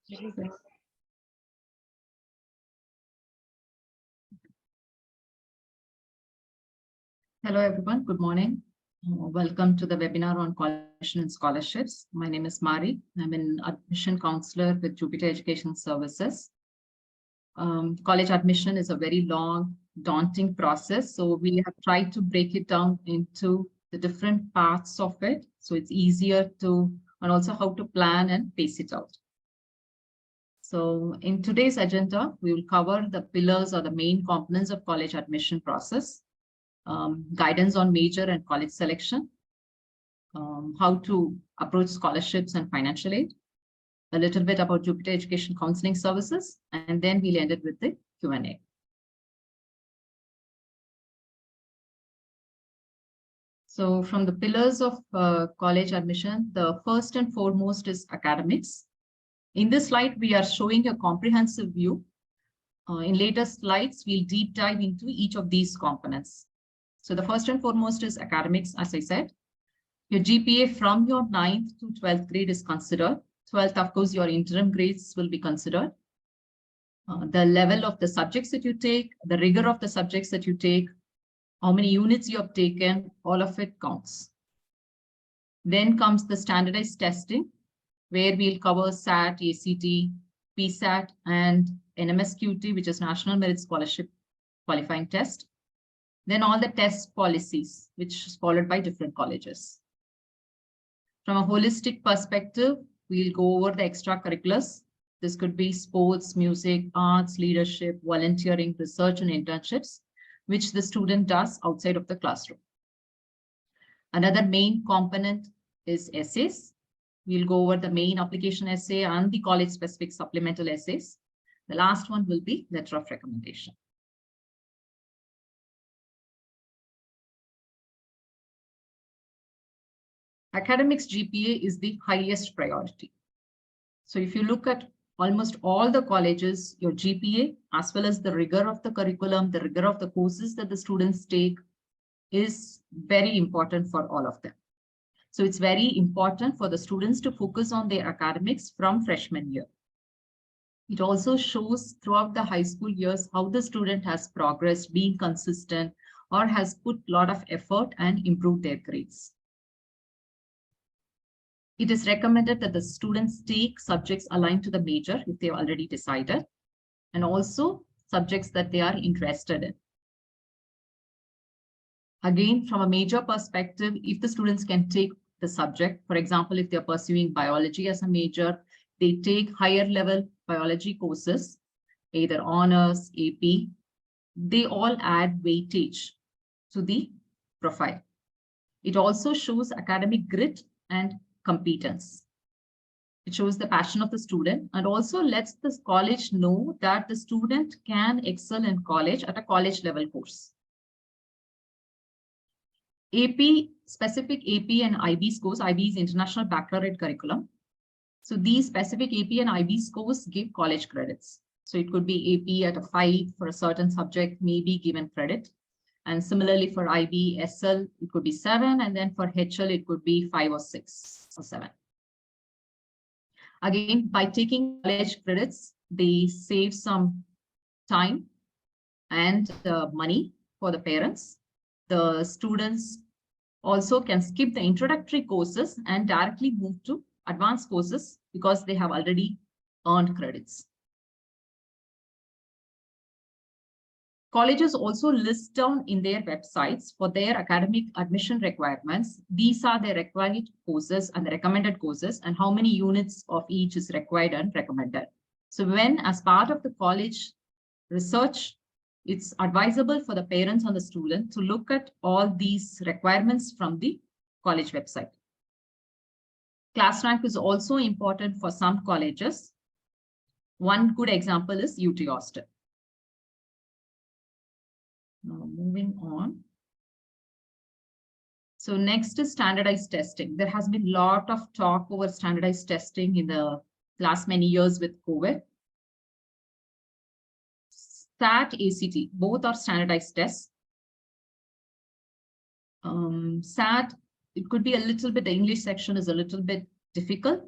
Hello, everyone. Good morning. Welcome to the webinar on college admission and scholarships. My name is Mari. I'm an admission counselor with Jupiter Education Services. College admission is a very long, daunting process. So we have tried to break it down into the different parts of it. So it's easier to, and also how to plan and pace it out. So in today's agenda, we will cover the pillars or the main components of college admission process. Guidance on major and college selection, how to approach scholarships and financial aid, a little bit about Jupiter Education Counseling Services, and then we'll end it with the Q&A. So from the pillars of college admission, the first and foremost is academics. In this slide, we are showing a comprehensive view. In later slides, we'll deep dive into each of these components. So the first and foremost is academics, as I said. Your GPA from your 9th to 12th grade is considered. 12th, of course, your interim grades will be considered. The level of the subjects that you take, the rigor of the subjects that you take, how many units you have taken, all of it counts. Then comes the standardized testing, where we'll cover SAT, ACT, PSAT, and NMSQT, which is National Merit Scholarship Qualifying Test. Then all the test policies, which is followed by different colleges. From a holistic perspective, we'll go over the extracurriculars. This could be sports, music, arts, leadership, volunteering, research, and internships, which the student does outside of the classroom. Another main component is essays. We'll go over the main application essay and the college-specific supplemental essays. The last one will be letter of recommendation. Academics GPA is the highest priority. So if you look at almost all the colleges, your GPA, as well as the rigor of the curriculum, the rigor of the courses that the students take, is very important for all of them. So it's very important for the students to focus on their academics from freshman year. It also shows throughout the high school years how the student has progressed, been consistent, or has put a lot of effort and improved their grades. It is recommended that the students take subjects aligned to the major if they've already decided, and also subjects that they are interested in. Again, from a major perspective, if the students can take the subject, for example, if they're pursuing biology as a major, they take higher level biology courses, either honors, AP, they all add weightage to the profile. It also shows academic grit and competence. It shows the passion of the student and also lets the college know that the student can excel in college at a college level course. AP, specific AP and IB scores, IB is International Baccalaureate Curriculum. So these specific AP and IB scores give college credits. So it could be AP at a 5 for a certain subject, may be given credit. And similarly for IB, SL, it could be 7. And then for HL, it could be 5 or 6 or 7. Again, by taking college credits, they save some time and money for the parents. The students also can skip the introductory courses and directly move to advanced courses because they have already earned credits. Colleges also list down in their websites for their academic admission requirements. These are their required courses and the recommended courses and how many units of each is required and recommended. So when, as part of the college research, it's advisable for the parents and the student to look at all these requirements from the college website. Class rank is also important for some colleges. One good example is UT Austin. Now moving on. So next is standardized testing. There has been a lot of talk over standardized testing in the last many years with COVID. SAT, ACT, both are standardized tests. SAT, it could be a little bit, the English section is a little bit difficult.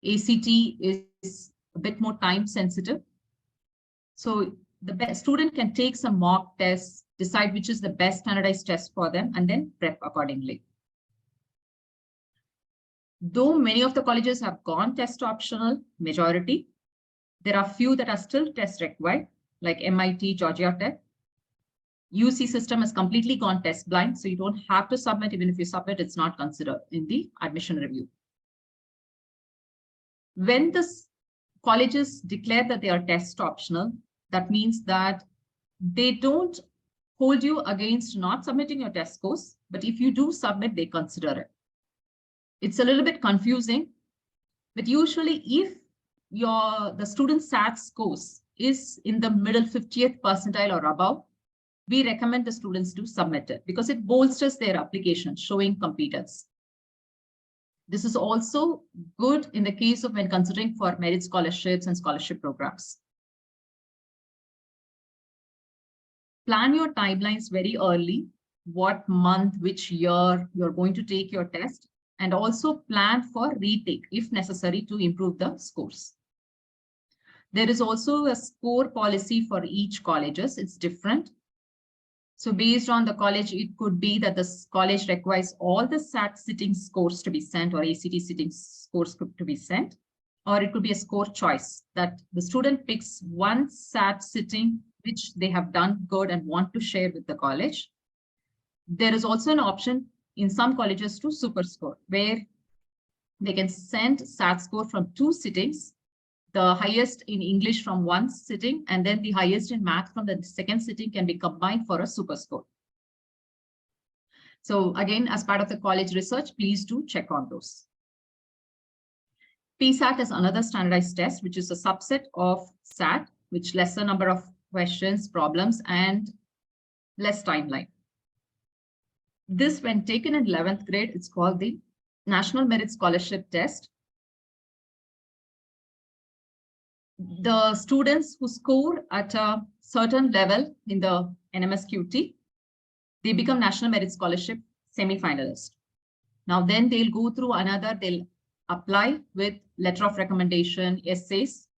ACT is a bit more time sensitive. So the best student can take some mock tests, decide which is the best standardized test for them, and then prep accordingly. Though many of the colleges have gone test optional, majority, there are few that are still test required, like MIT, Georgia Tech. UC system has completely gone test blind, so you don't have to submit. Even if you submit, it's not considered in the admission review. When the colleges declare that they are test optional, that means that they don't hold you against not submitting your test scores, but if you do submit, they consider it. It's a little bit confusing, but usually if the student SAT scores is in the middle 50th percentile or above, we recommend the students to submit it because it bolsters their application showing competence. This is also good in the case of when considering for merit scholarships and scholarship programs. Plan your timelines very early, what month, which year you're going to take your test, and also plan for retake if necessary to improve the scores. There is also a score policy for each colleges. It's different. So based on the college, it could be that the college requires all the SAT sitting scores to be sent or ACT sitting scores to be sent, or it could be a score choice that the student picks one SAT sitting which they have done good and want to share with the college. There is also an option in some colleges to super score, where they can send SAT score from 2 sittings, the highest in English from 1 sitting, and then the highest in math from the 2nd sitting can be combined for a super score. So again, as part of the college research, please do check on those. PSAT is another standardized test, which is a subset of SAT, which lesser number of questions, problems, and less timeline. This, when taken in 11th grade, it's called the National Merit Scholarship Test. The students who score at a certain level in the NMSQT, they become National Merit Scholarship semi-finalist. Now then they'll go through they'll apply with letter of recommendation, essays,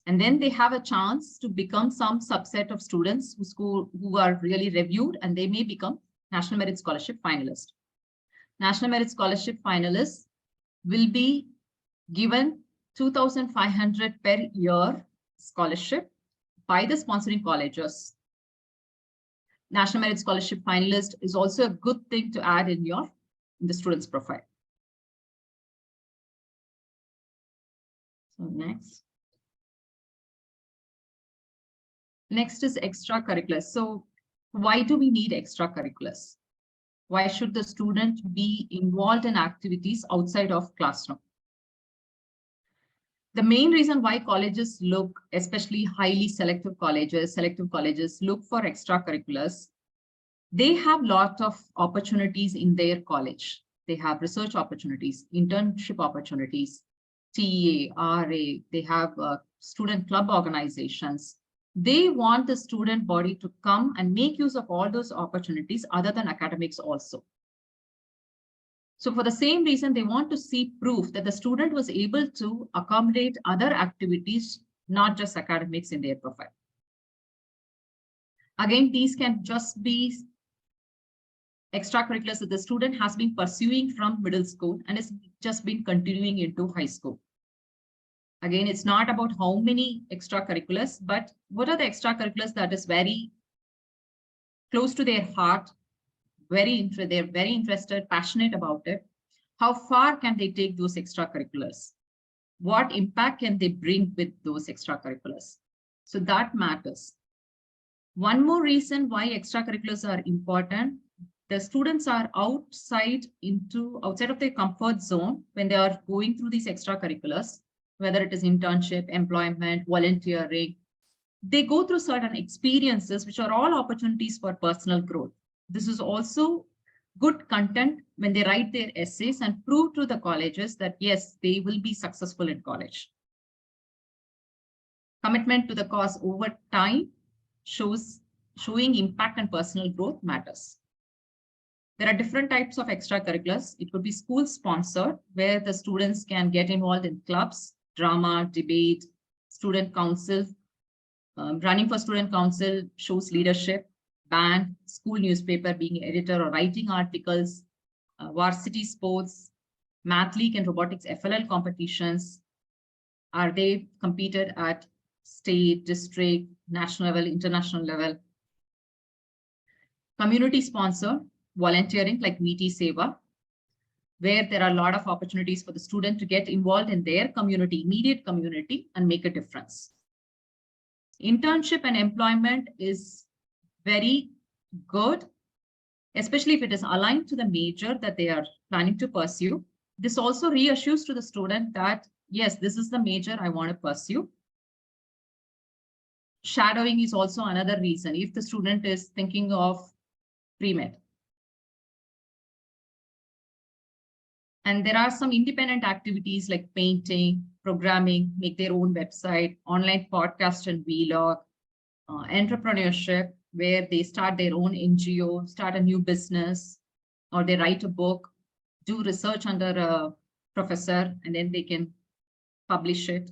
and then they have a chance to become some subset of students who are really reviewed, and they may become National Merit Scholarship finalist. National Merit Scholarship finalists will be given 2,500 per year scholarship by the sponsoring colleges. National Merit Scholarship finalist is also a good thing to add in the student's profile. So next is extracurriculars. So why do we need extracurriculars? Why should the student be involved in activities outside of classroom? The main reason why colleges look, especially highly selective colleges look for extracurriculars, they have a lot of opportunities in their college. They have research opportunities, internship opportunities, TA, RA, they have student club organizations. They want the student body to come and make use of all those opportunities other than academics also. So for the same reason, they want to see proof that the student was able to accommodate other activities, not just academics in their profile. Again, these can just be extracurriculars that the student has been pursuing from middle school and has just been continuing into high school. Again, it's not about how many extracurriculars, but what are the extracurriculars that is very close to their heart, they're very interested, passionate about it. How far can they take those extracurriculars? What impact can they bring with those extracurriculars? So that matters. One more reason why extracurriculars are important, the students are outside of their comfort zone when they are going through these extracurriculars, whether it is internship, employment, volunteering. They go through certain experiences, which are all opportunities for personal growth. This is also good content when they write their essays and prove to the colleges that, yes, they will be successful in college. Commitment to the cause over time showing impact and personal growth matters. There are different types of extracurriculars. It could be school sponsored, where the students can get involved in clubs, drama, debate, student council. Running for student council shows leadership, band, school newspaper, being editor or writing articles, varsity sports, math league and robotics FLL competitions. Are they competed at state, district, national level, international level? Community sponsor, volunteering like Meeti Seva, where there are a lot of opportunities for the student to get involved in their community, immediate community, and make a difference. Internship and employment is very good, especially if it is aligned to the major that they are planning to pursue. This also reassures to the student that, yes, this is the major I want to pursue. Shadowing is also another reason if the student is thinking of pre-med. And there are some independent activities like painting, programming, make their own website, online podcast and vlog, entrepreneurship, where they start their own NGO, start a new business, or they write a book, do research under a professor, and then they can publish it.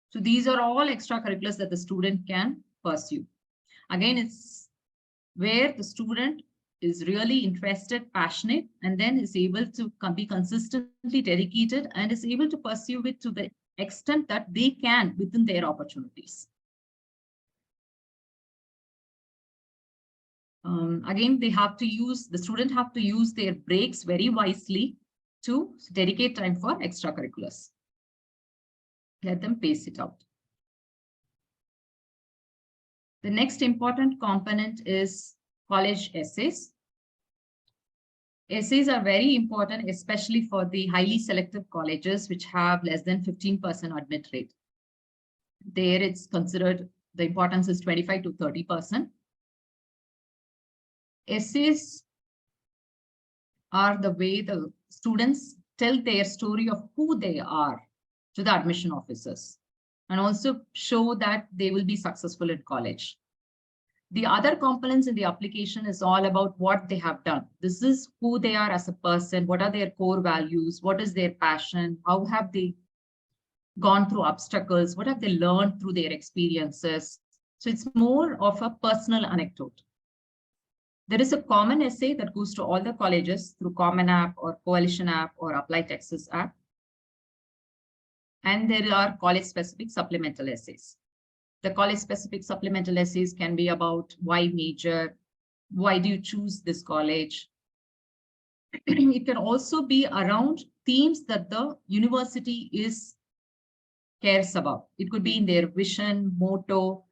So these are all extracurriculars that the student can pursue. Again, it's where the student is really interested, passionate, and then is able to be consistently dedicated and is able to pursue it to the extent that they can within their opportunities. Again, the student have to use their breaks very wisely to dedicate time for extracurriculars. Let them pace it out. The next important component is college essays. Essays are very important, especially for the highly selective colleges, which have less than 15% admit rate. There it's considered the importance is 25 to 30%. Essays are the way the students tell their story of who they are to the admission officers and also show that they will be successful in college. The other components in the application is all about what they have done. This is who they are as a person, what are their core values, what is their passion, how have they gone through obstacles, what have they learned through their experiences. So it's more of a personal anecdote. There is a common essay that goes to all the colleges through Common App or Coalition App or Apply Texas App. And there are college-specific supplemental essays. The college-specific supplemental essays can be about why major, why do you choose this college? It can also be around themes that the university cares about. It could be in their vision, motto,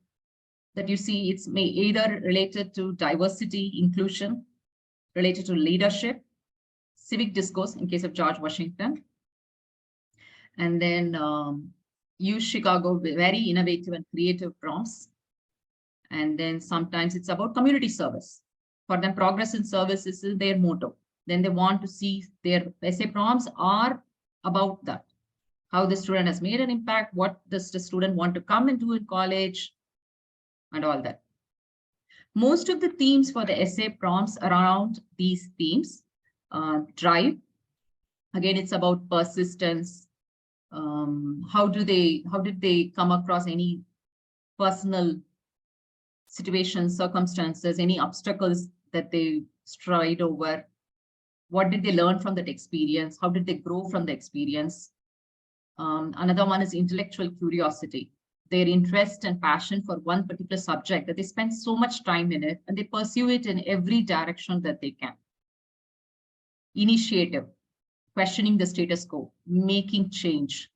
that you see it's either related to diversity, inclusion, related to leadership, civic discourse in case of George Washington. And then use Chicago, very innovative and creative prompts. And then sometimes it's about community service. For them, progress in service is their motto. Then they want to see their essay prompts are about that. How the student has made an impact, what does the student want to come and do in college, and all that. Most of the themes for the essay prompts are around these themes. Drive, again, it's about persistence. How did they come across any personal situations, circumstances, any obstacles that they stride over? What did they learn from that experience? How did they grow from the experience? Another one is intellectual curiosity, their interest and passion for one particular subject that they spend so much time in it and they pursue it in every direction that they can. Initiative, questioning the status quo, making change.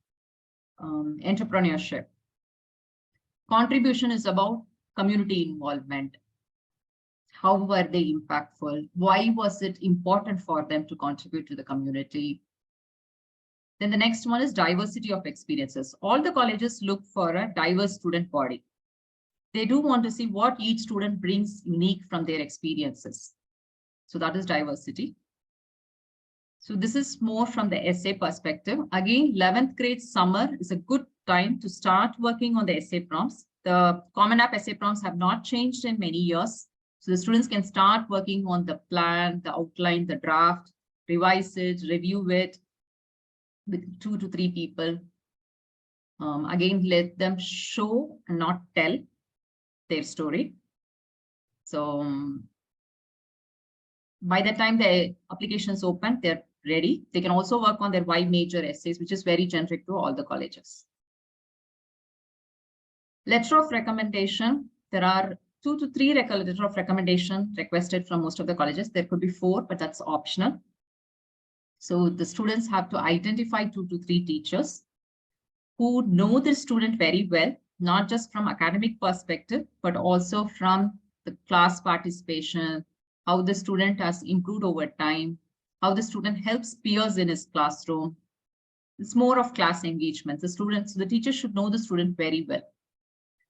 Entrepreneurship. Contribution is about community involvement. How were they impactful? Why was it important for them to contribute to the community? Then the next one is diversity of experiences. All the colleges look for a diverse student body. They do want to see what each student brings unique from their experiences. So that is diversity. So this is more from the essay perspective. Again, 11th grade summer is a good time to start working on the essay prompts. The Common App essay prompts have not changed in many years. So the students can start working on the plan, the outline, the draft, revise it, review it with 2 to 3 people. Again, let them show and not tell their story. So by the time the application is open, they're ready. They can also work on their why major essays, which is very generic to all the colleges. Letter of recommendation. There are 2 to 3 letters of recommendation requested from most of the colleges. There could be 4, but that's optional. So the students have to identify 2 to 3 teachers who know the student very well, not just from academic perspective, but also from the class participation, how the student has improved over time, how the student helps peers in his classroom. It's more of class engagement. The teacher should know the student very well.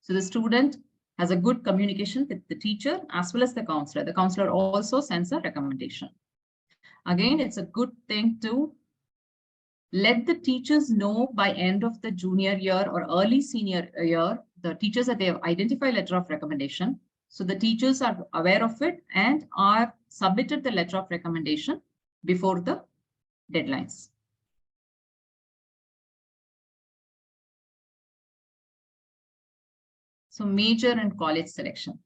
So the student has a good communication with the teacher as well as the counselor. The counselor also sends a recommendation. Again, it's a good thing to let the teachers know by end of the junior year or early senior year, the teachers that they have identified letter of recommendation. So the teachers are aware of it and are submitted the letter of recommendation before the deadlines. So major and college selection.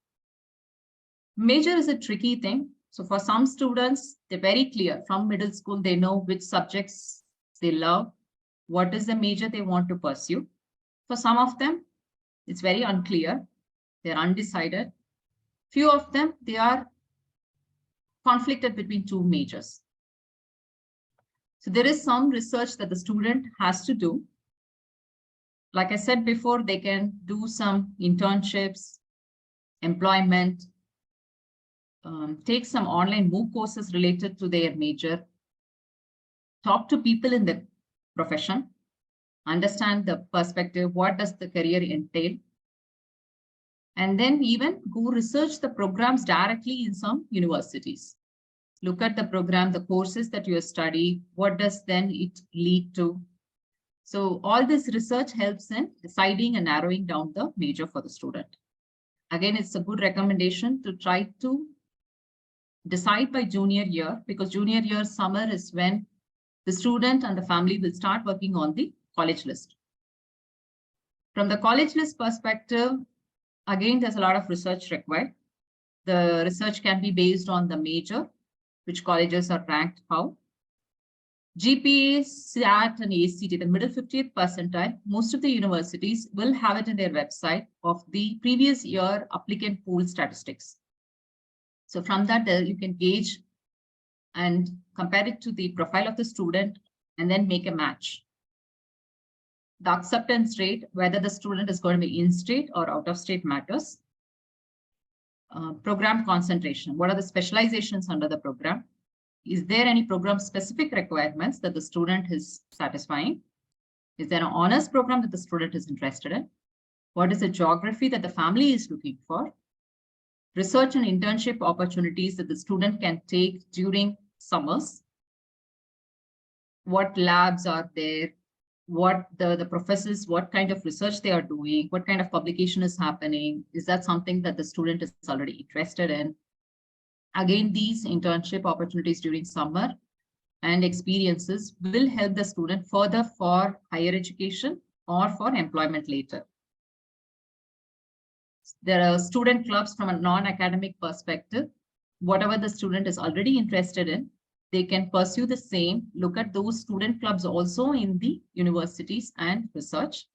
Major is a tricky thing. So for some students, they're very clear from middle school, they know which subjects they love, what is the major they want to pursue. For some of them, it's very unclear. They're undecided. Few of them, they are conflicted between 2 majors. So there is some research that the student has to do. Like I said before, they can do some internships, employment, take some online MOOC courses related to their major, talk to people in the profession, understand the perspective, what does the career entail, and then even go research the programs directly in some universities. Look at the program, the courses that you study, what does then it lead to. So all this research helps in deciding and narrowing down the major for the student. Again, it's a good recommendation to try to decide by junior year, because junior year summer is when the student and the family will start working on the college list. From the college list perspective, again, there's a lot of research required. The research can be based on the major, which colleges are ranked how. GPA, SAT, and ACT, the middle 50th percentile, most of the universities will have it in their website of the previous year applicant pool statistics. So from that, you can gauge and compare it to the profile of the student and then make a match. The acceptance rate, whether the student is going to be in-state or out-of-state matters. Program concentration, what are the specializations under the program? Is there any program-specific requirements that the student is satisfying? Is there an honors program that the student is interested in? What is the geography that the family is looking for? Research and internship opportunities that the student can take during summers. What labs are there? What the professors, what kind of research they are doing? What kind of publication is happening? Is that something that the student is already interested in? Again, these internship opportunities during summer and experiences will help the student further for higher education or for employment later. There are student clubs from a non-academic perspective. Whatever the student is already interested in, they can pursue the same. Look at those student clubs also in the universities and research.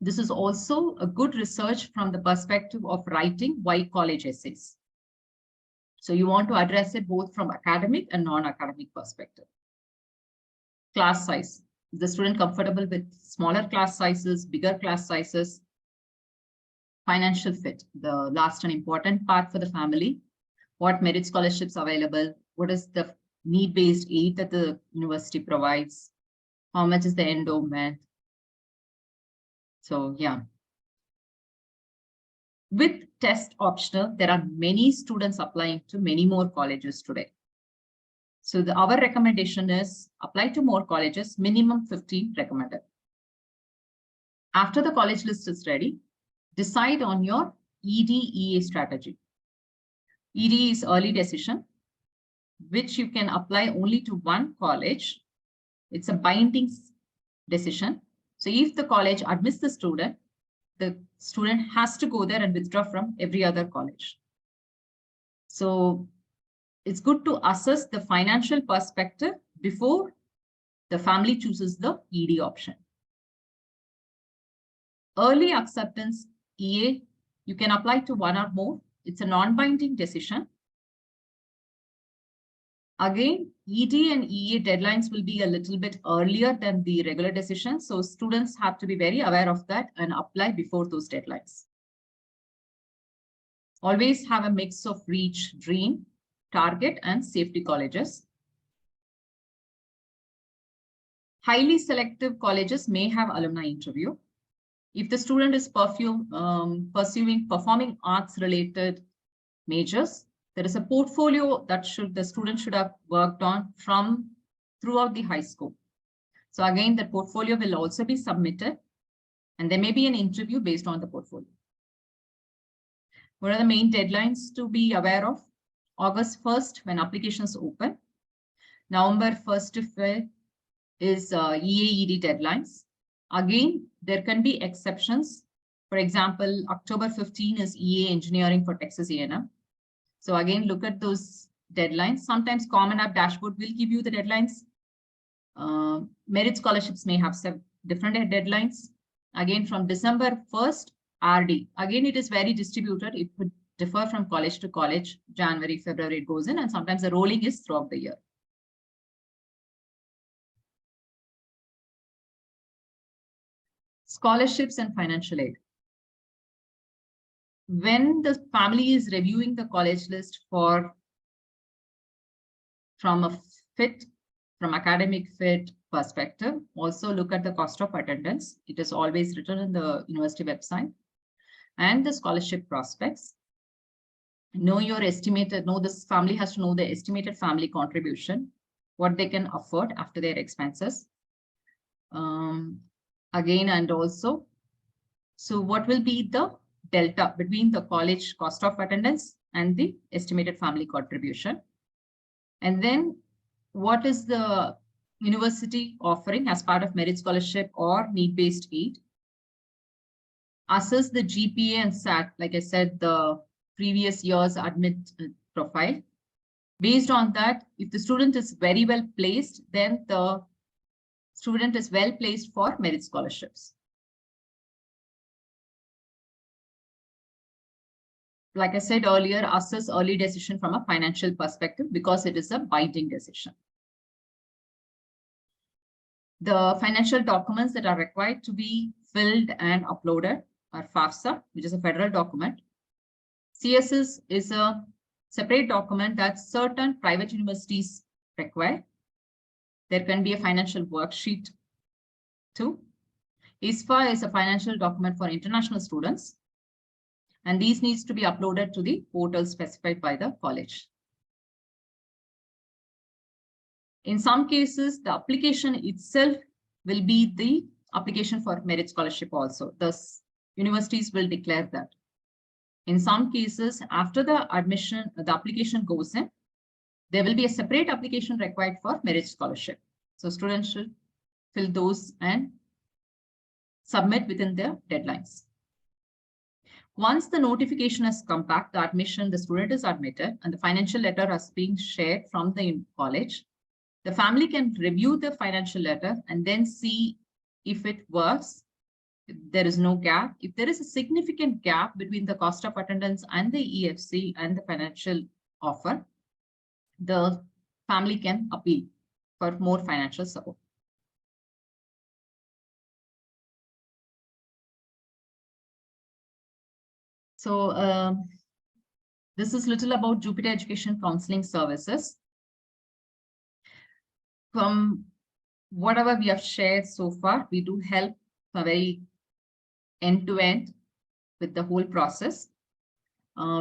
This is also a good research from the perspective of writing why college essays. So you want to address it both from academic and non-academic perspective. Class size. Is the student comfortable with smaller class sizes, bigger class sizes? Financial fit, the last and important part for the family. What merit scholarships available? What is the need-based aid that the university provides? How much is the endowment? So yeah. With test optional, there are many students applying to many more colleges today. So our recommendation is apply to more colleges, minimum 15 recommended. After the college list is ready, decide on your EDEA strategy. ED is early decision, which you can apply only to one college. It's a binding decision. So if the college admits the student has to go there and withdraw from every other college. So it's good to assess the financial perspective before the family chooses the ED option. Early acceptance EA, you can apply to one or more. It's a non-binding decision. Again, ED and EA deadlines will be a little bit earlier than the regular decision. So students have to be very aware of that and apply before those deadlines. Always have a mix of reach, dream, target, and safety colleges. Highly selective colleges may have alumni interview. If the student is pursuing performing arts related majors, there is a portfolio that the student should have worked on throughout the high school. So again, the portfolio will also be submitted and there may be an interview based on the portfolio. What are the main deadlines to be aware of? August 1st, when applications open. November 1st to 5th is EAED deadlines. Again, there can be exceptions. For example, October 15 is EA engineering for Texas A&M. So again, look at those deadlines. Sometimes Common App dashboard will give you the deadlines. Merit scholarships may have some different deadlines. Again, from December 1st, RD. Again, it is very distributed. It would differ from college to college. January, February, it goes in, and sometimes the rolling is throughout the year. Scholarships and financial aid. When the family is reviewing the college list from academic fit perspective, also look at the cost of attendance. It is always written in the university website, and the scholarship prospects. This family has to know the estimated family contribution, what they can afford after their expenses. Again, and also, so what will be the delta between the college cost of attendance and the estimated family contribution? And then what is the university offering as part of merit scholarship or need-based aid? Assess the GPA and SAT, like I said, the previous year's admit profile. Based on that, if the student is very well placed, then the student is well placed for merit scholarships. Like I said earlier, assess early decision from a financial perspective because it is a binding decision. The financial documents that are required to be filled and uploaded are FAFSA, which is a federal document. CSS is a separate document that certain private universities require. There can be a financial worksheet too. ISFA is a financial document for international students. And these needs to be uploaded to the portal specified by the college. In some cases, the application itself will be the application for merit scholarship also. Thus, universities will declare that. In some cases, after the admission, the application goes in, there will be a separate application required for merit scholarship. So students should fill those and submit within their deadlines. Once the notification has come back, the student is admitted and the financial letter has been shared from the college, the family can review the financial letter and then see if it works, if there is no gap. If there is a significant gap between the cost of attendance and the EFC and the financial offer, the family can appeal for more financial support. So this is little about Jupiter Education Counseling Services. From whatever we have shared so far, we do help a very end-to-end with the whole process.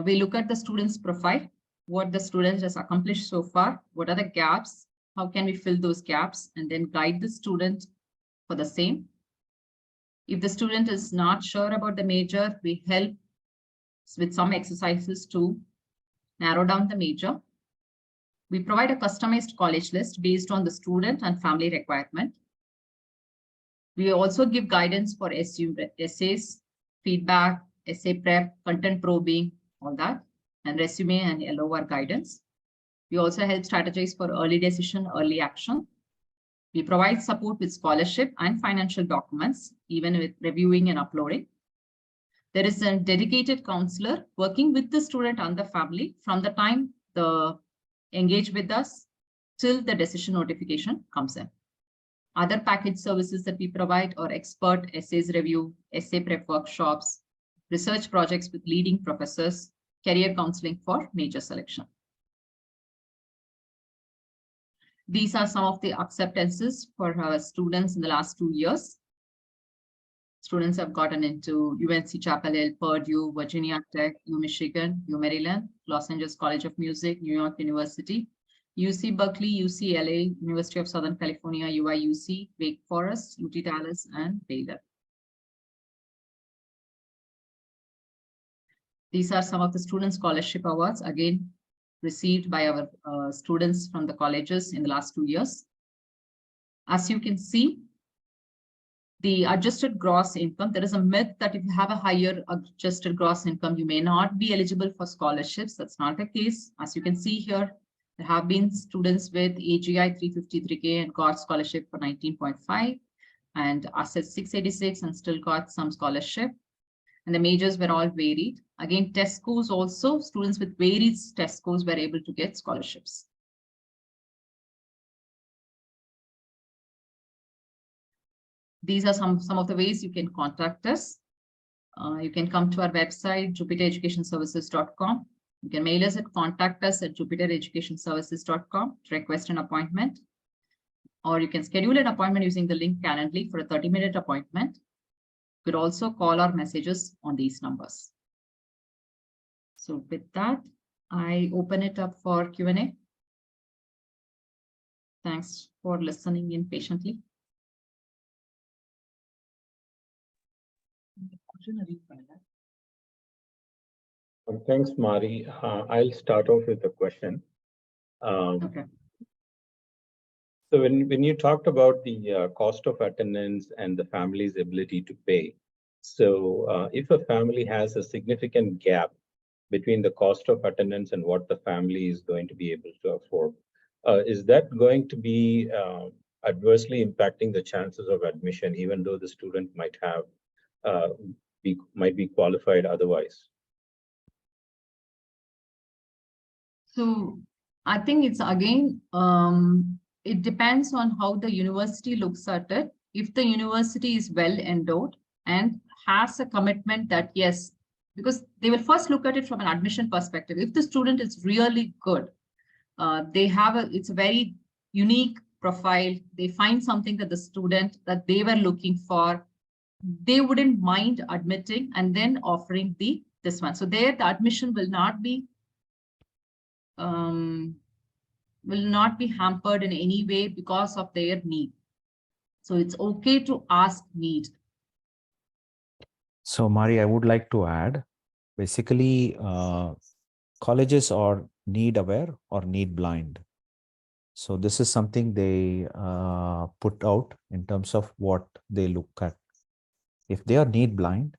We look at the student's profile, what the student has accomplished so far, what are the gaps, how can we fill those gaps, and then guide the student for the same. If the student is not sure about the major, we help with some exercises to narrow down the major. We provide a customized college list based on the student and family requirement. We also give guidance for essays, feedback, essay prep, content probing, all that, and resume and LOR guidance. We also help strategize for early decision, early action. We provide support with scholarship and financial documents, even with reviewing and uploading. There is a dedicated counselor working with the student and the family from the time they engage with us till the decision notification comes in. Other package services that we provide are expert essays review, essay prep workshops, research projects with leading professors, career counseling for major selection. These are some of the acceptances for our students in the last 2 years. Students have gotten into UNC Chapel Hill, Purdue, Virginia Tech, Michigan, Maryland, Los Angeles College of Music, New York University, UC Berkeley, UCLA, University of Southern California, UIUC, Wake Forest, UT Dallas, and Baylor. These are some of the student scholarship awards, again, received by our students from the colleges in the last 2 years. As you can see, the adjusted gross income, there is a myth that if you have a higher adjusted gross income, you may not be eligible for scholarships. That's not the case. As you can see here, there have been students with AGI 353K and got scholarship for 19.5 and ASSET 686 and still got some scholarship. And the majors were all varied. Again, test scores also, students with varied test scores were able to get scholarships. These are some of the ways you can contact us. You can come to our website, jupitereducationservices.com. You can mail us at contact@jupitereducationservices.com to request an appointment. Or you can schedule an appointment using the link Calendly for a 30-minute appointment. You could also call or messages on these numbers. So with that, I open it up for Q&A. Thanks for listening in patiently. Thanks, Mari. I'll start off with a question. Okay. So when you talked about the cost of attendance and the family's ability to pay, so if a family has a significant gap between the cost of attendance and what the family is going to be able to afford, is that going to be adversely impacting the chances of admission, even though the student might have might be qualified otherwise? So I think it's again, it depends on how the university looks at it. If the university is well endowed and has a commitment that yes, because they will first look at it from an admission perspective. If the student is really good, they have it's a very unique profile. They find something that the student that they were looking for, they wouldn't mind admitting and then offering this one. So there, the admission will not be hampered in any way because of their need. So it's okay to ask need. So Mari, I would like to add, basically, colleges are need aware or need blind. So this is something they put out in terms of what they look at. If they are need blind,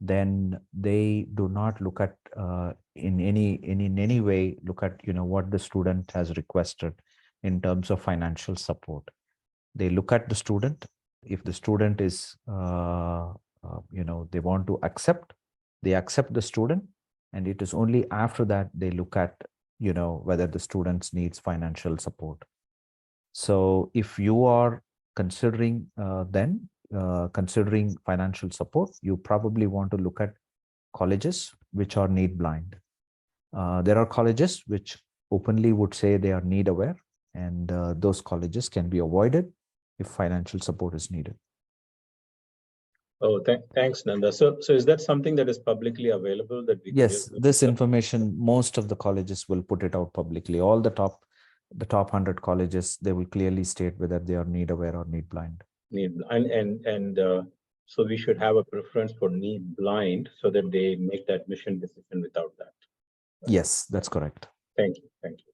then they do not look at in any way look at what the student has requested in terms of financial support. They look at the student. If the student is they want to accept, they accept the student, and it is only after that they look at whether the student needs financial support. So if you are considering considering financial support, you probably want to look at colleges which are need blind. There are colleges which openly would say they are need aware, and those colleges can be avoided if financial support is needed. Oh, thanks, Nanda. So is that something that is publicly available that we Yes, this information, most of the colleges will put it out publicly. All the top 100 colleges, they will clearly state whether they are need aware or need blind. So we should have a preference for need blind so that they make the admission decision without that. Right? Yes, that's correct. Thank you. Thank you.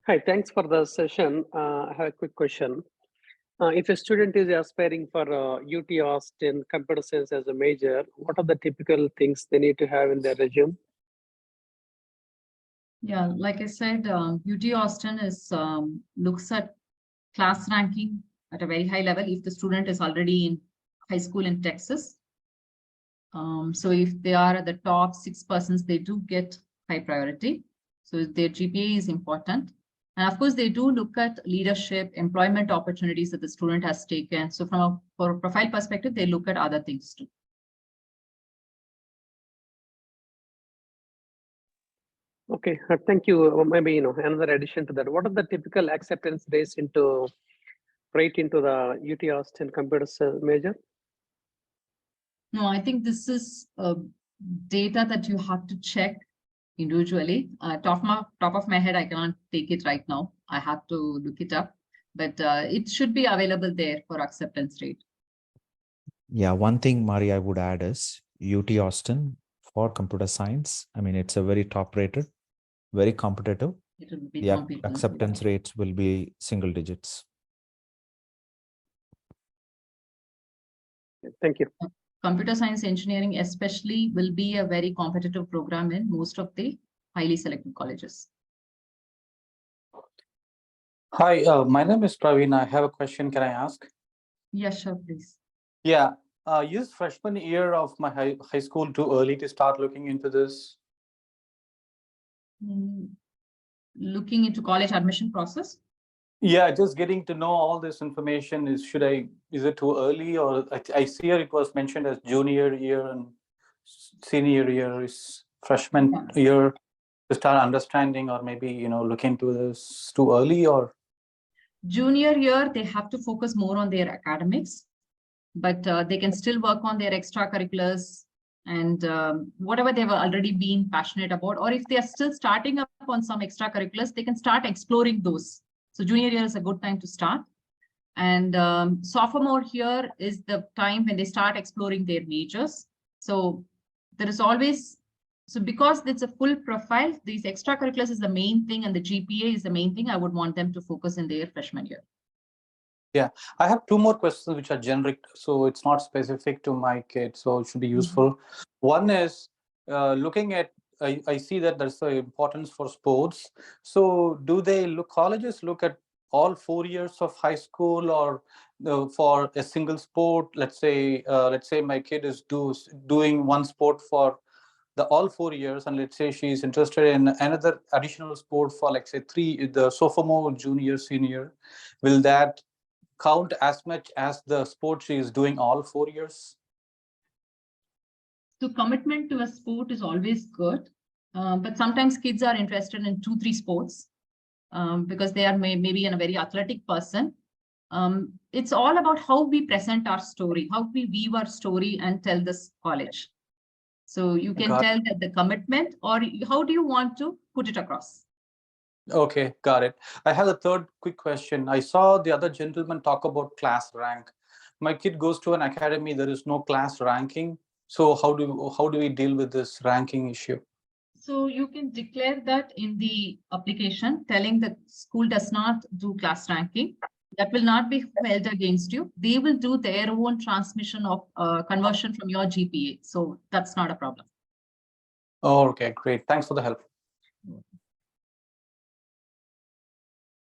Hi, thanks for the session. I have a quick question. If a student is aspiring for UT Austin computer science as a major, what are the typical things they need to have in their resume? Yeah, like I said, UT Austin looks at class ranking at a very high level if the student is already in high school in Texas. So if they are at the top 6%, they do get high priority. So their GPA is important. And of course, they do look at leadership, employment opportunities that the student has taken. So for a profile perspective, they look at other things too. Okay, thank you. Maybe another addition to that. What are the typical acceptance rates right into the UT Austin computer science major? No, I think this is data that you have to check individually. Top of my head, I cannot take it right now. I have to look it up, but it should be available there for acceptance rate. Yeah, one thing, Mari, I would add is UT Austin for computer science. I mean, it's a very top rated, very competitive. It will be The acceptance rates will be single digits. Thank you. Computer science engineering especially will be a very competitive program in most of the highly selected colleges. Hi, my name is Praveen. I have a question. Can I ask? Yes, sure, please. Yeah, is freshman year of my high school too early to start looking into this? Looking into college admission process? Yeah, just getting to know all this information is it too early, or I see here it was mentioned as junior year and senior year is freshman year to start understanding, or maybe look into this too early, or Junior year, they have to focus more on their academics, but they can still work on their extracurriculars and whatever they've already been passionate about, or if they are still starting up on some extracurriculars, they can start exploring those. So junior year is a good time to start. And sophomore year is the time when they start exploring their majors. So there is always, so because it's a full profile, these extracurriculars is the main thing and the GPA is the main thing I would want them to focus in their freshman year. Yeah, I have two more questions which are generic, so it's not specific to my kid, so it should be useful. One is looking at, I see that there's an importance for sports. So do colleges look at all 4 years of high school, or for a single sport? Let's say my kid is doing one sport for all 4 years, and let's say she's interested in another additional sport for, like, say, the sophomore, junior, senior. Will that count as much as the sport she is doing all 4 years? So commitment to a sport is always good, but sometimes kids are interested in 2-3 sports because they are maybe a very athletic person. It's all about how we present our story, how we weave our story and tell this college. So you can tell that the commitment, or how do you want to put it across? Okay, got it. I have a third quick question. I saw the other gentleman talk about class rank. My kid goes to an academy, there is no class ranking. So how do we deal with this ranking issue? So you can declare that in the application, telling the school does not do class ranking. That will not be held against you. They will do their own transmission of conversion from your GPA. So that's not a problem. Oh, okay, great. Thanks for the help.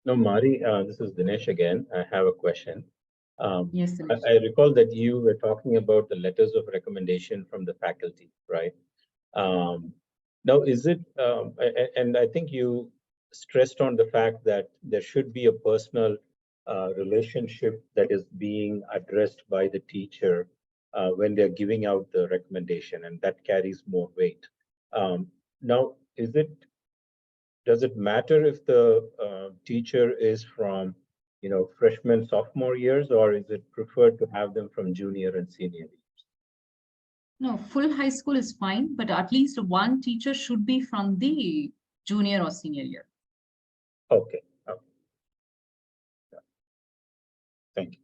No, Mari, this is Dinesh again. I have a question. Yes, Dinesh. I recall that you were talking about the letters of recommendation from the faculty, right? Now, is it, and I think you stressed on the fact that there should be a personal relationship that is being addressed by the teacher when they're giving out the recommendation, and that carries more weight. Now, does it matter if the teacher is from, freshman, sophomore years, or is it preferred to have them from junior and senior years? No, full high school is fine, but at least one teacher should be from the junior or senior year. Okay. Thank you.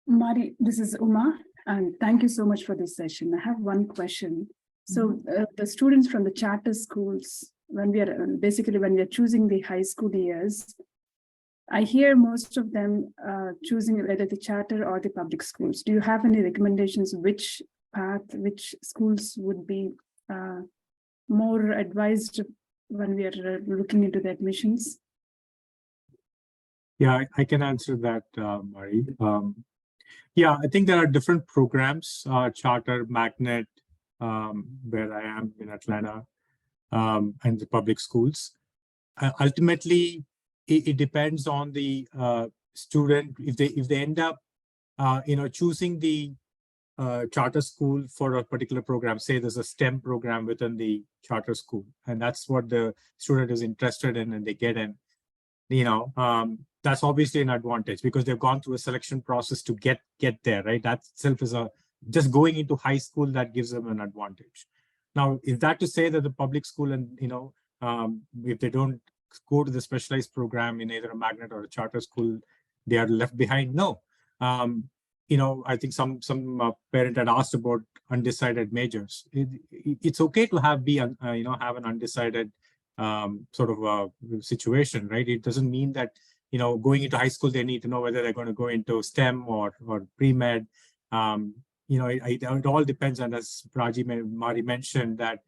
Mari, this is Uma, and thank you so much for this session. I have one question. So the students from the charter schools, when we are basically when we are choosing the high school years, I hear most of them choosing whether the charter or the public schools. Do you have any recommendations which path, which schools would be more advised when we are looking into the admissions? Yeah, I can answer that, Mari. Yeah, I think there are different programs, charter, magnet, where I am in Atlanta, and the public schools. Ultimately, it depends on the student. If they end up, choosing the charter school for a particular program, say there's a STEM program within the charter school, and that's what the student is interested in, and they get in. That's obviously an advantage because they've gone through a selection process to get there, right? That itself is just going into high school that gives them an advantage. Now, is that to say that the public school and, if they don't go to the specialized program in either a magnet or a charter school, they are left behind? No. I think some parent had asked about undecided majors. It's okay to have an undecided sort of a situation, right? It doesn't mean that, going into high school, they need to know whether they're going to go into STEM or pre-med. It all depends on, as Mari mentioned, that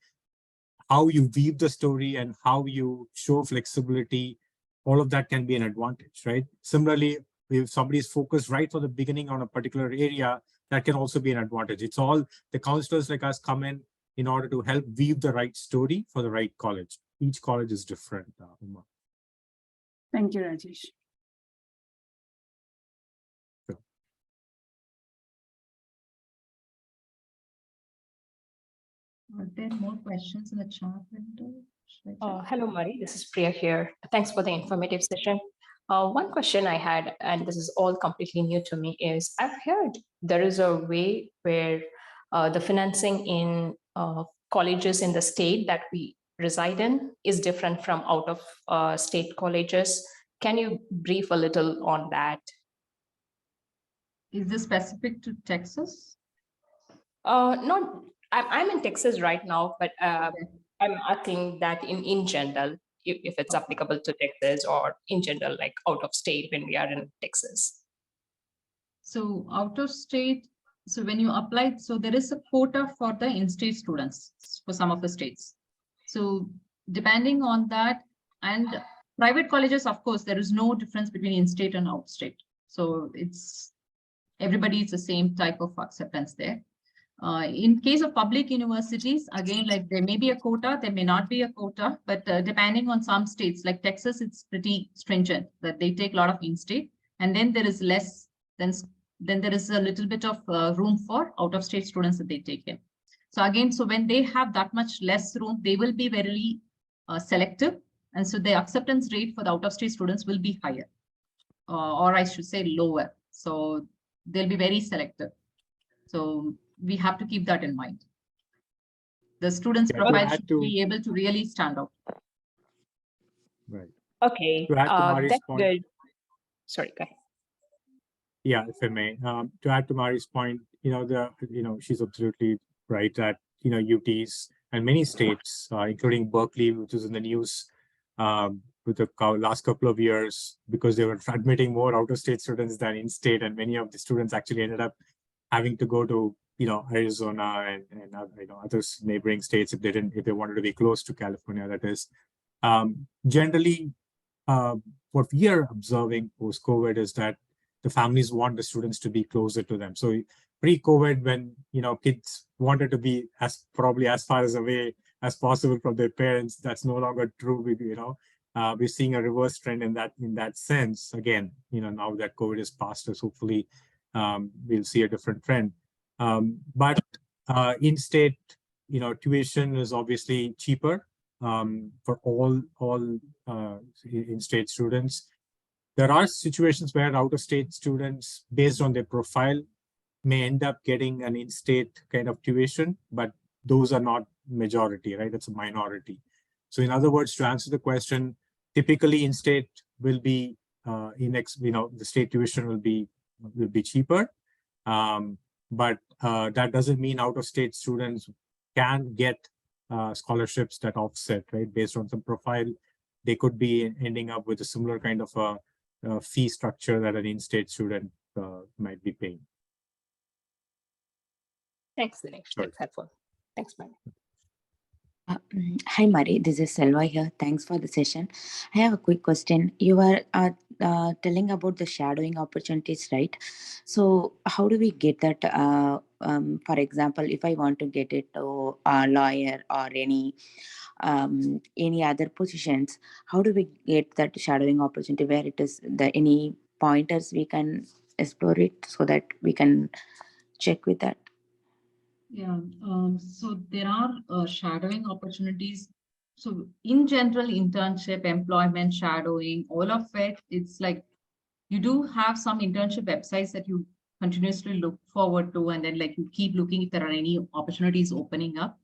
how you weave the story and how you show flexibility, all of that can be an advantage, right? Similarly, if somebody is focused right from the beginning on a particular area, that can also be an advantage. It's all the counselors like us come in order to help weave the right story for the right college. Each college is different. Uma. Thank you, Rajesh. Sure. Are there more questions in the chat window? Hello, Mari. This is Priya here. Thanks for the informative session. One question I had, and this is all completely new to me, is I've heard there is a way where the financing in colleges in the state that we reside in is different from out of state colleges. Can you brief a little on that? Is this specific to Texas? Not, I'm in Texas right now, but I'm asking that in general, if it's applicable to Texas or in general, like out of state when we are in Texas. So out of state, so when you apply, so there is a quota for the in-state students for some of the states. So depending on that, and private colleges, of course, there is no difference between in-state and out-state. So everybody is the same type of acceptance there. In case of public universities, again, like there may be a quota, there may not be a quota, but depending on some states, like Texas, it's pretty stringent that they take a lot of in-state, and then there is less, then there is a little bit of room for out-of-state students that they take in. So again, so when they have that much less room, they will be very selective, and so the acceptance rate for the out-of-state students will be higher, or I should say lower. So they'll be very selective. So we have to keep that in mind. The student's profile should be able to really stand out. Right. Okay, that's good. Sorry, go ahead. Yeah, if I may, to add to Mari's point, she's absolutely right that, UTs and many states, including Berkeley, which is in the news with the last couple of years, because they were admitting more out-of-state students than in-state, and many of the students actually ended up having to go to, Arizona and other neighboring states if they wanted to be close to California. That is, generally, what we are observing post-COVID is that the families want the students to be closer to them. So pre-COVID, when kids wanted to be probably as far away as possible from their parents, that's no longer true. We're seeing a reverse trend in that sense. Again, now that COVID is past us, hopefully we'll see a different trend. But in-state, tuition is obviously cheaper for all in-state students. There are situations where out-of-state students, based on their profile, may end up getting an in-state kind of tuition, but those are not majority, right? It's a minority. So in other words, to answer the question, typically in-state will be the state tuition will be cheaper, but that doesn't mean out-of-state students can get scholarships that offset, right? Based on some profile, they could be ending up with a similar kind of a fee structure that an in-state student might be paying. Thanks, Dinesh. That's helpful. Thanks, Mary. Hi, Mari. This is Selva here. Thanks for the session. I have a quick question. You were telling about the shadowing opportunities, right? So, how do we get that? For example, if I want to get it to a lawyer or any other positions, how do we get that shadowing opportunity? Where it is the any pointers we can explore it so that we can check with that. Yeah, so there are shadowing opportunities. So in general, internship, employment, shadowing, all of it, it's like you do have some internship websites that you continuously look forward to, and then like you keep looking if there are any opportunities opening up.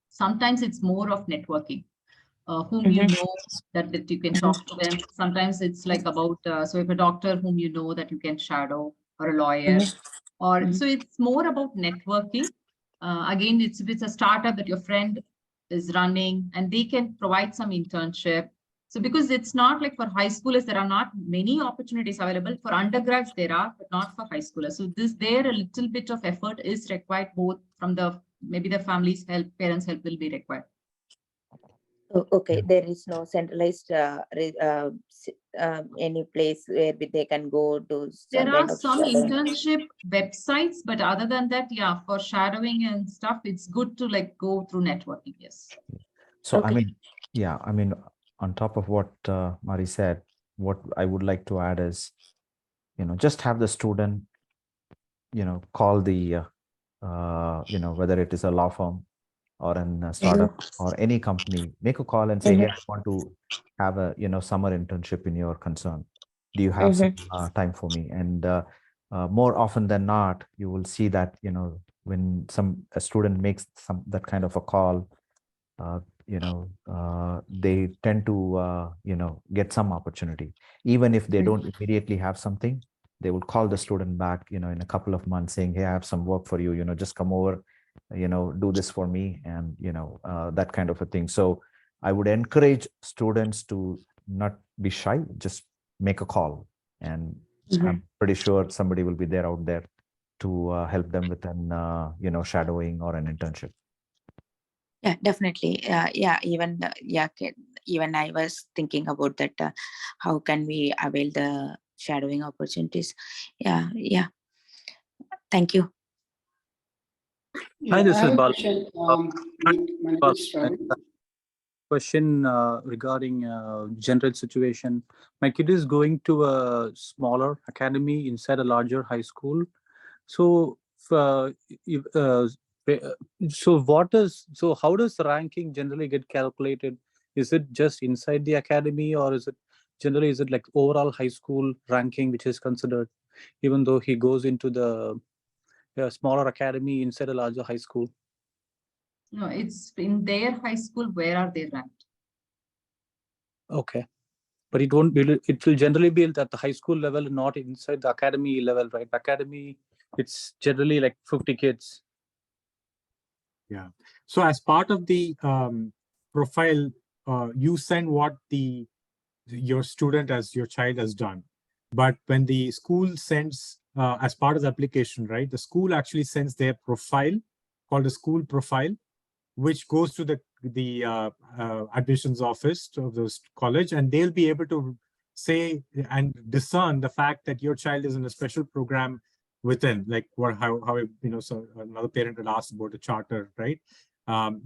Sometimes it's more of networking, whom you know that you can talk to them. Sometimes it's like about, so if a doctor whom you know that you can shadow, or a lawyer, or so it's more about networking. Again, it's if it's a startup that your friend is running and they can provide some internship. So because it's not like for high schoolers, there are not many opportunities available. For undergrads, there are, but not for high schoolers. So there a little bit of effort is required, both from the, maybe the family's help, parents' help will be required. Oh, okay, there is no centralized any place where they can go to some There are kind of some shadowing. internship websites, but other than that, yeah, for shadowing and stuff, it's good to like go through networking. Yes. So, Okay. I mean, yeah, I mean, on top of what Mari said, what I would like to add is, just have the student, call the, whether it is a law firm or a startup or any company, make a call and say, hey, I want to have a, summer internship in your concern. Do you have some time for me? And more often than not, you will see that, when a student makes that kind of a call, they tend to, get some opportunity. Even if they don't immediately have something, they will call the student back, in a couple of months saying, hey, I have some work for you, just come over, do this for me, and, that kind of a thing. So I would encourage students to not be shy, just make a call. And I'm pretty sure somebody will be there out there to help them with an, shadowing or an internship. Yeah, definitely. Yeah, even even I was thinking about that. How can we avail the shadowing opportunities? Yeah, yeah. Thank you. Hi, Yeah, this I is have a Bal. question. My name Bal. is Ravi. Question regarding general situation. My kid is going to a smaller academy inside a larger high school. So, if, so how does the ranking generally get calculated? Is it just inside the academy, or is it like overall high school ranking which is considered, even though he goes into the smaller academy inside a larger high school? No, it's in their high school. Where are they ranked? Okay. But it won't be, it will generally be at the high school level, not inside the academy level, right? Academy, it's generally like 50 kids. Yeah. So as part of the profile, you send what your student as your child has done. But when the school sends, as part of the application, right, the school actually sends their profile called a school profile, which goes to the admissions office of the college, and they'll be able to say and discern the fact that your child is in a special program within, like how so another parent had asked about the charter, right?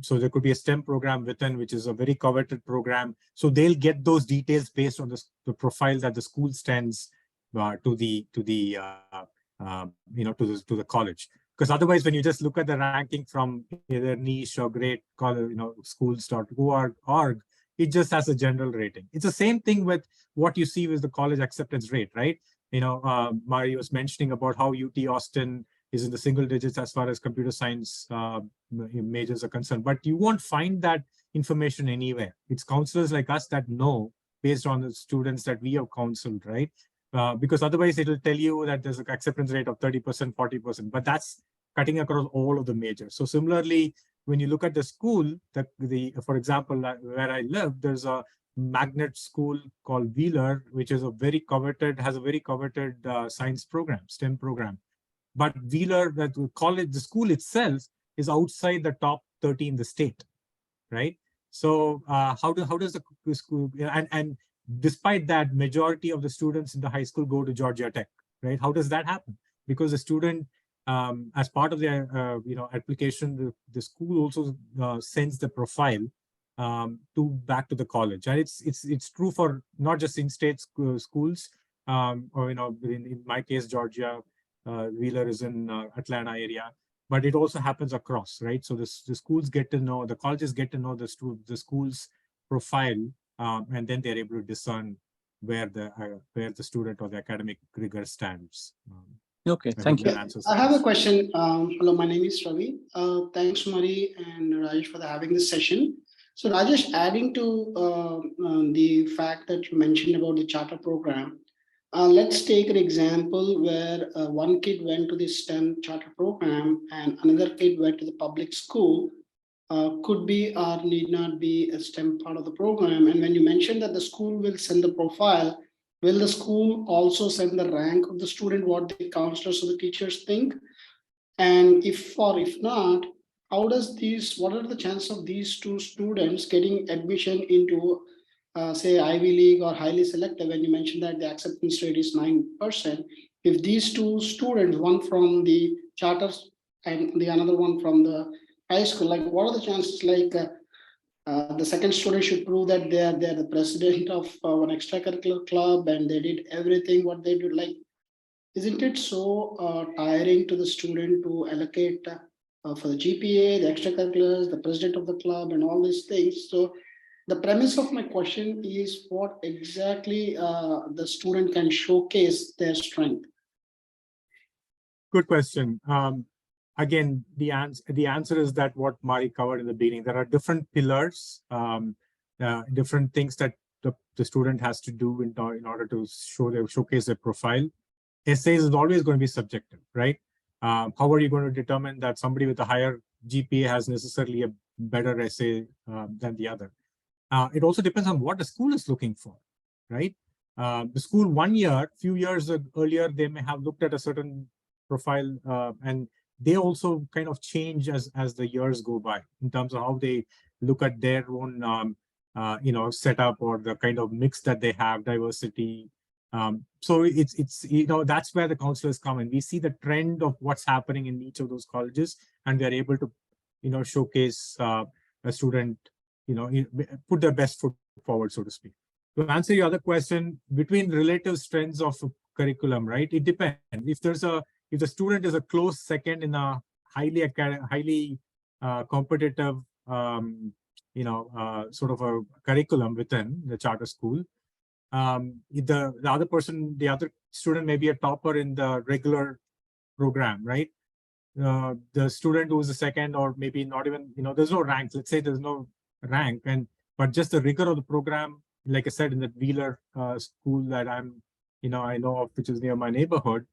So there could be a STEM program within, which is a very coveted program. So they'll get those details based on the profile that the school sends to the college. Because otherwise, when you just look at the ranking from either niche or great college, schools.org, it just has a general rating. It's the same thing with what you see with the college acceptance rate, right? Mari was mentioning about how UT Austin is in the single digits as far as computer science majors are concerned, but you won't find that information anywhere. It's counselors like us that know based on the students that we have counseled, right? Because otherwise it will tell you that there's an acceptance rate of 30%, 40%, but that's cutting across all of the majors. So similarly, when you look at the school, for example, where I live, there's a magnet school called Wheeler, which is has a very coveted science program, STEM program. But Wheeler, the school itself is outside the top 30 in the state, right? So how does the school, and despite that, majority of the students in the high school go to Georgia Tech, right? How does that happen? Because the student, as part of their application, the school also sends the profile back to the college, and it's true for not just in-state schools, or in my case, Georgia, Wheeler is in Atlanta area, but it also happens across, right? So the schools get to know, the colleges get to know the school's profile, and then they're able to discern where the student or the academic rigor stands. Okay, thank you. I have a question. Hello, my name is Ravi. Thanks, Mari and Rajesh, for having this session. So Rajesh, adding to the fact that you mentioned about the charter program, let's take an example where one kid went to the STEM charter program and another kid went to the public school. Could be or need not be a STEM part of the program. And when you mentioned that the school will send the profile, will the school also send the rank of the student, what the counselors or the teachers think? And if not, what are the chances of these two students getting admission into say Ivy League or highly selective? When you mentioned that the acceptance rate is 9%, if these two students, one from the charters and the another one from the high school, like what are the chances, like the second student should prove that they're the president of one extracurricular club and they did everything what they do, like isn't it so tiring to the student to allocate for the GPA, the extracurriculars, the president of the club and all these things? So the premise of my question is what exactly the student can showcase their strength. Good question. Again, the answer is that what Mari covered in the beginning. There are different pillars, different things that the student has to do in order to showcase their profile. Essays is always going to be subjective, right? How are you going to determine that somebody with a higher GPA has necessarily a better essay than the other? It also depends on what the school is looking for, right? The school few years earlier, they may have looked at a certain profile, and they also kind of change as the years go by in terms of how they look at their own setup or the kind of mix that they have, diversity. So it's that's where the counselors come in. We see the trend of what's happening in each of those colleges, and we are able to showcase a student, put their best foot forward, so to speak. To answer your other question, between relative strengths of a curriculum, right? It depends. If the student is a close second in a highly competitive sort of a curriculum within the charter school, the other student may be a topper in the regular program, right? The student who is the second, or maybe not even, there's no rank. Let's say there's no rank, but just the rigor of the program, like I said, in the Wheeler school that I know of, which is near my neighborhood,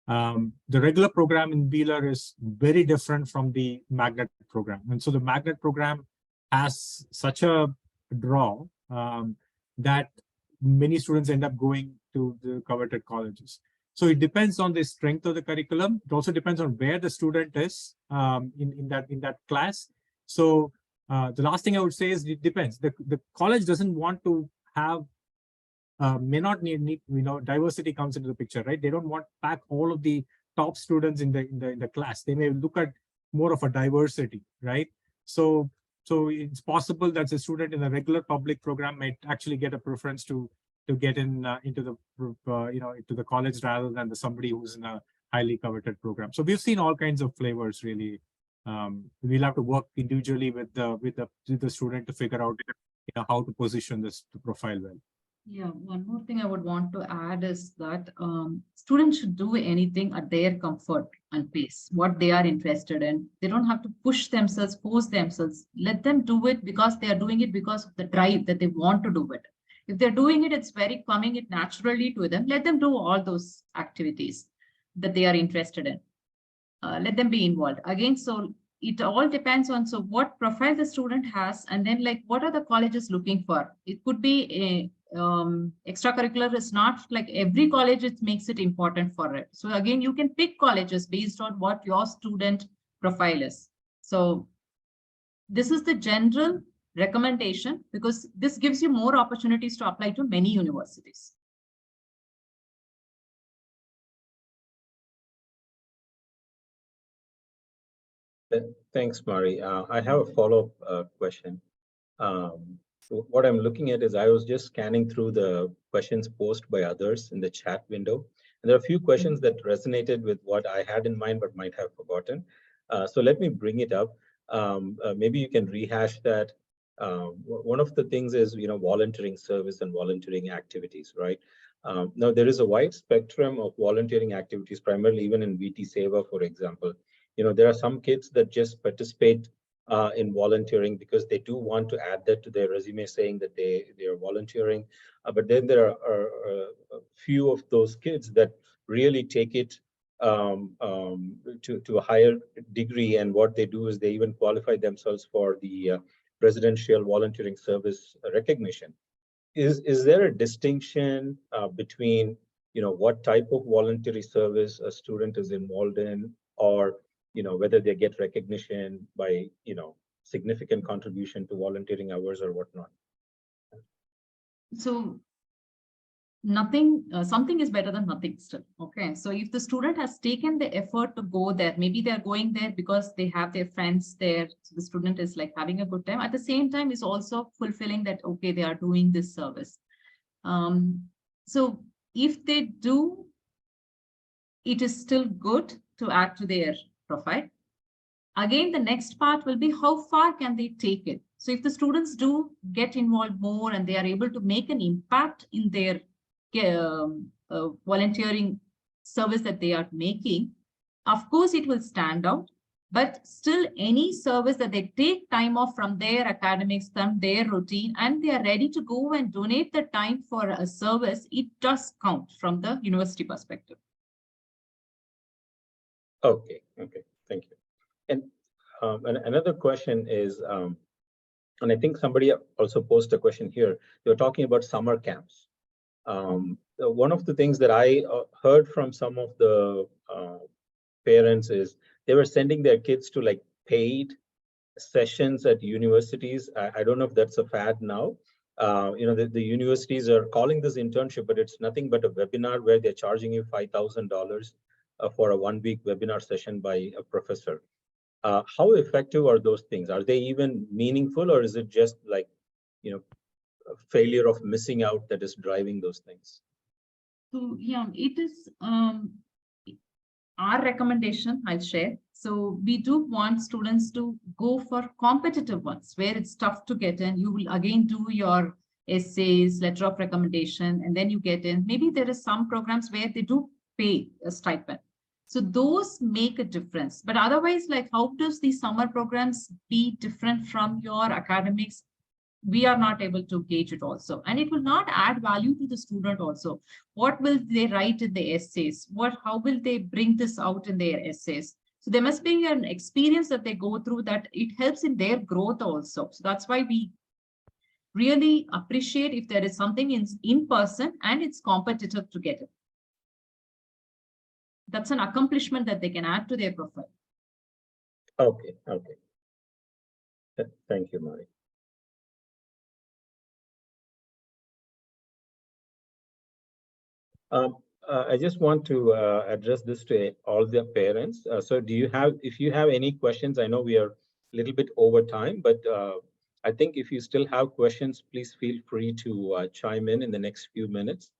the regular program in Wheeler is very different from the magnet program. And so the magnet program has such a draw that many students end up going to the coveted colleges. So it depends on the strength of the curriculum. It also depends on where the student is in that class. So the last thing I would say is it depends. The college doesn't want to have may not need diversity comes into the picture, right? They don't want pack all of the top students in the class. They may look at more of a diversity, right? So it's possible that a student in a regular public program might actually get a preference to get into the college rather than somebody who's in a highly coveted program. So we've seen all kinds of flavors, really. We'll have to work individually with the student to figure out how to position the profile well. Yeah, one more thing I would want to add is that students should do anything at their comfort and pace, what they are interested in. They don't have to push themselves, force themselves. Let them do it because they are doing it because of the drive that they want to do it. If they're doing it, it's very coming it naturally to them. Let them do all those activities that they are interested in. Let them be involved. Again, so it all depends on so what profile the student has, and then like what are the colleges looking for. It could be a extracurricular is not like every college it makes it important for it. So again, you can pick colleges based on what your student profile is. So this is the general recommendation because this gives you more opportunities to apply to many universities. Thanks, Mari. I have a follow-up question. So what I'm looking at is I was just scanning through the questions posed by others in the chat window. And there are a few questions that resonated with what I had in mind, but might have forgotten. So let me bring it up. Maybe you can rehash that. One of the things is, volunteering service and volunteering activities, right? Now, there is a wide spectrum of volunteering activities, primarily even in VT Seva, for example. There are some kids that just participate in volunteering because they do want to add that to their resume saying that they are volunteering. But then there are a few of those kids that really take it to a higher degree. And what they do is they even qualify themselves for the Presidential Volunteering Service recognition. Is there a distinction between what type of voluntary service a student is involved in, or whether they get recognition by, significant contribution to volunteering hours or whatnot? So nothing, something is better than nothing still. Okay. So if the student has taken the effort to go there, maybe they're going there because they have their friends there. So the student is like having a good time. At the same time, is also fulfilling that, okay, they are doing this service. So if they do, it is still good to add to their profile. Again, the next part will be how far can they take it? So if the students do get involved more and they are able to make an impact in their volunteering service that they are making, of course, it will stand out. But still, any service that they take time off from their academics, from their routine, and they are ready to go and donate the time for a service, it does count from the university perspective. Okay, thank you. And another question is, and I think somebody also posed a question here. You're talking about summer camps. One of the things that I heard from some of the parents is they were sending their kids to like paid sessions at universities. I don't know if that's a fad now. The universities are calling this internship, but it's nothing but a webinar where they're charging you $5,000 for a 1-week webinar session by a professor. How effective are those things? Are they even meaningful, or is it just like, a failure of missing out that is driving those things? So yeah, it is our recommendation, I'll share. So we do want students to go for competitive ones where it's tough to get in. You will again do your essays, letter of recommendation, and then you get in. Maybe there is some programs where they do pay a stipend. So those make a difference. But otherwise, like how does the summer programs be different from your academics? We are not able to gauge it also. And it will not add value to the student also. What will they write in the essays? How will they bring this out in their essays? So there must be an experience that they go through that it helps in their growth also. So that's why we really appreciate if there is something in person and it's competitive to get it. That's an accomplishment that they can add to their profile. Okay. Thank you, Mari. I just want to address this to all the parents. So if you have any questions, I know we are a little bit over time, but I think if you still have questions, please feel free to chime in the next few minutes.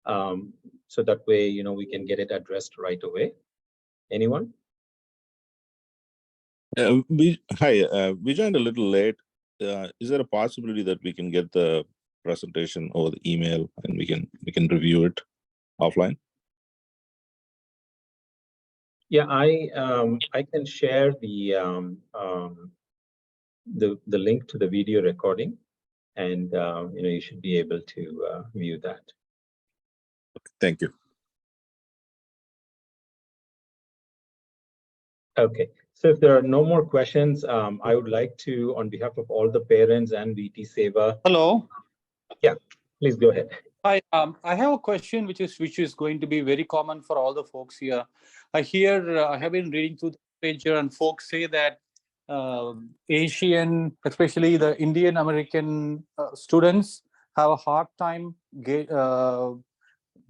So that way, we can get it addressed right away. Anyone? Hi, we joined a little late. Is there a possibility that we can get the presentation over the email and we can review it offline? Yeah, I can share the link to the video recording, and you should be able to view that. Thank you. Okay, So if there are no more questions, I would like to, on behalf of all the parents and VT Seva. Hello. Yeah, please go ahead. Hi, I have a question which is going to be very common for all the folks here. I have been reading through the page here, and folks say that Asian, especially the Indian American students, have a hard time getting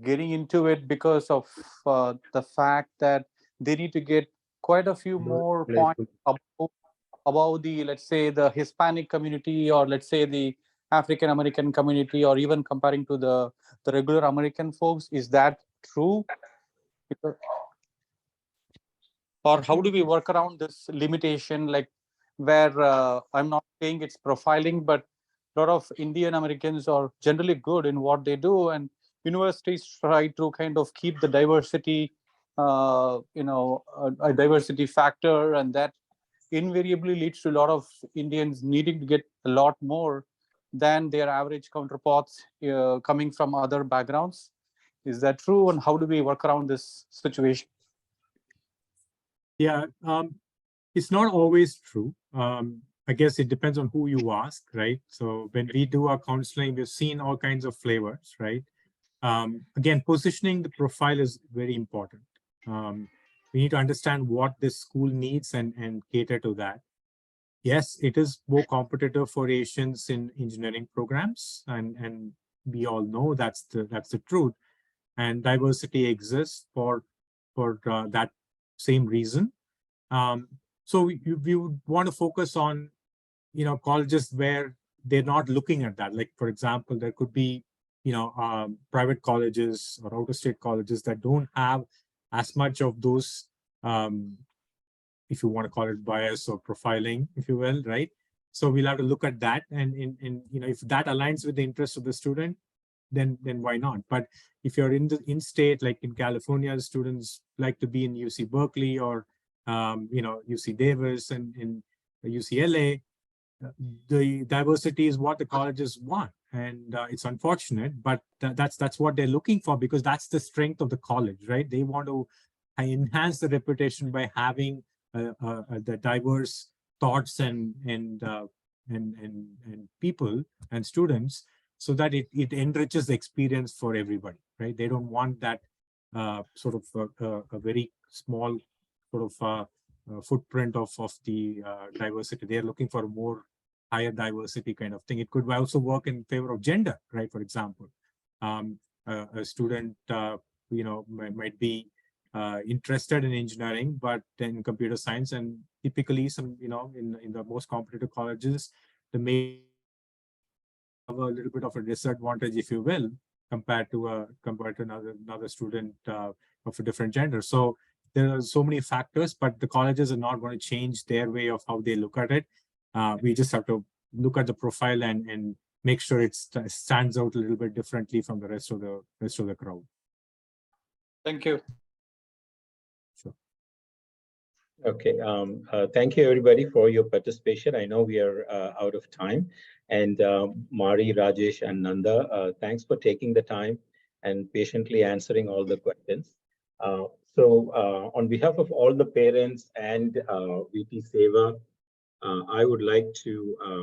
into it because of the fact that they need to get quite a few more points above the, let's say, the Hispanic community, or let's say the African American community, or even comparing to the regular American folks. Is that true? Or how do we work around this limitation, like where I'm not saying it's profiling, but a lot of Indian Americans are generally good in what they do, and universities try to kind of keep the diversity, a diversity factor, and that invariably leads to a lot of Indians needing to get a lot more than their average counterparts coming from other backgrounds. Is that true? And how do we work around this situation? Yeah, it's not always true. I guess it depends on who you ask, right? So when we do our counseling, we've seen all kinds of flavors, right? Again, positioning the profile is very important. We need to understand what this school needs and cater to that. Yes, it is more competitive for Asians in engineering programs, and we all know that's the truth. And diversity exists for that same reason. So we would want to focus on, colleges where they're not looking at that. Like, for example, there could be, private colleges or out-of-state colleges that don't have as much of those, if you want to call it bias or profiling, if you will, right? So we'll have to look at that, and if that aligns with the interest of the student, then why not? But if you're in state, like in California, students like to be in UC Berkeley or UC Davis and in UCLA. The diversity is what the colleges want, and it's unfortunate, but that's what they're looking for, because that's the strength of the college, right? They want to enhance the reputation by having the diverse thoughts and people and students, so that it enriches the experience for everybody, right? They don't want that sort of a very small sort of footprint of the diversity. They're looking for a more higher diversity kind of thing. It could also work in favor of gender, right? For example, a student might be interested in engineering, but in computer science, and typically some in the most competitive colleges, the may have a little bit of a disadvantage, if you will, compared to another student of a different gender. So there are so many factors, but the colleges are not going to change their way of how they look at it. We just have to look at the profile and make sure it stands out a little bit differently from the rest of the crowd. Thank you. Sure. Okay. Thank you, everybody, for your participation. I know we are out of time. And Mari, Rajesh, and Nanda, thanks for taking the time and patiently answering all the questions. So on behalf of all the parents and VT Seva, I would like to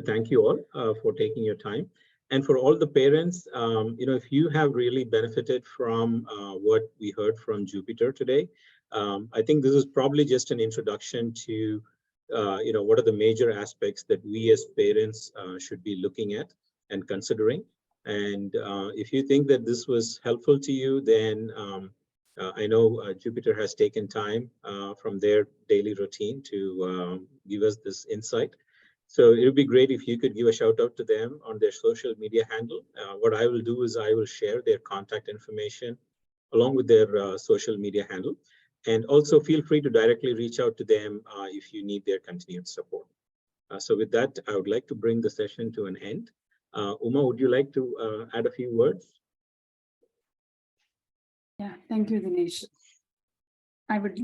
thank you all for taking your time. And for all the parents, if you have really benefited from what we heard from Jupiter today, I think this is probably just an introduction to, what are the major aspects that we as parents should be looking at and considering. And if you think that this was helpful to you, then I know Jupiter has taken time from their daily routine to give us this insight. So it would be great if you could give a shout out to them on their social media handle. What I will do is I will share their contact information along with their social media handle. And also feel free to directly reach out to them if you need their continued support. So with that, I would like to bring the session to an end. Uma, would you like to add a few words? Yeah, thank you, Dinesh. I would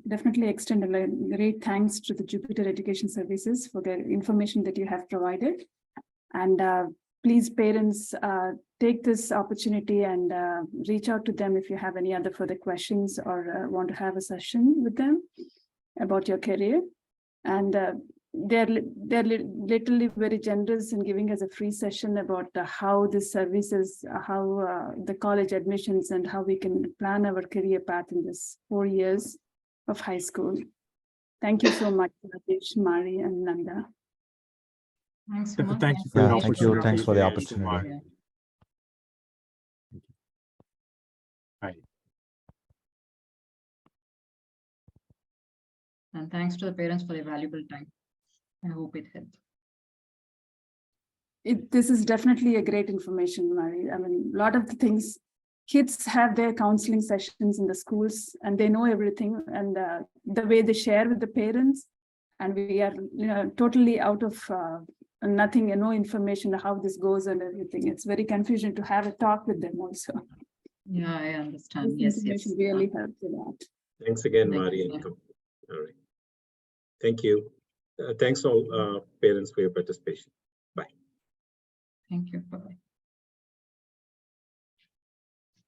definitely extend a great thanks to the Jupiter Education Services for the information that you have provided. And please, parents, take this opportunity and reach out to them if you have any other further questions or want to have a session with them about your career. And they're literally very generous in giving us a free session about how this services, how the college admissions, and how we can plan our career path in this 4 years of high school. Thank you so much, Rajesh, Mari, and Nanda. Thanks so much. Thank you for the Yeah, thank you. opportunity. Thanks for the Yeah, opportunity. Kumar. Yeah. Bye. And thanks to the parents for their valuable time. I hope it helped. This is definitely a great information, Mari. I mean, a lot of the things, kids have their counseling sessions in the schools and they know everything, and the way they share with the parents, and we are totally out of nothing and no information how this goes and everything. It's very confusing to have a talk with them also. Yeah, I understand. This Yes, information yes. really helps a lot. Thanks again, Thank Mari. you, And sir. all right. Thank you. Thanks all parents for your participation. Bye. Thank you. Bye-bye.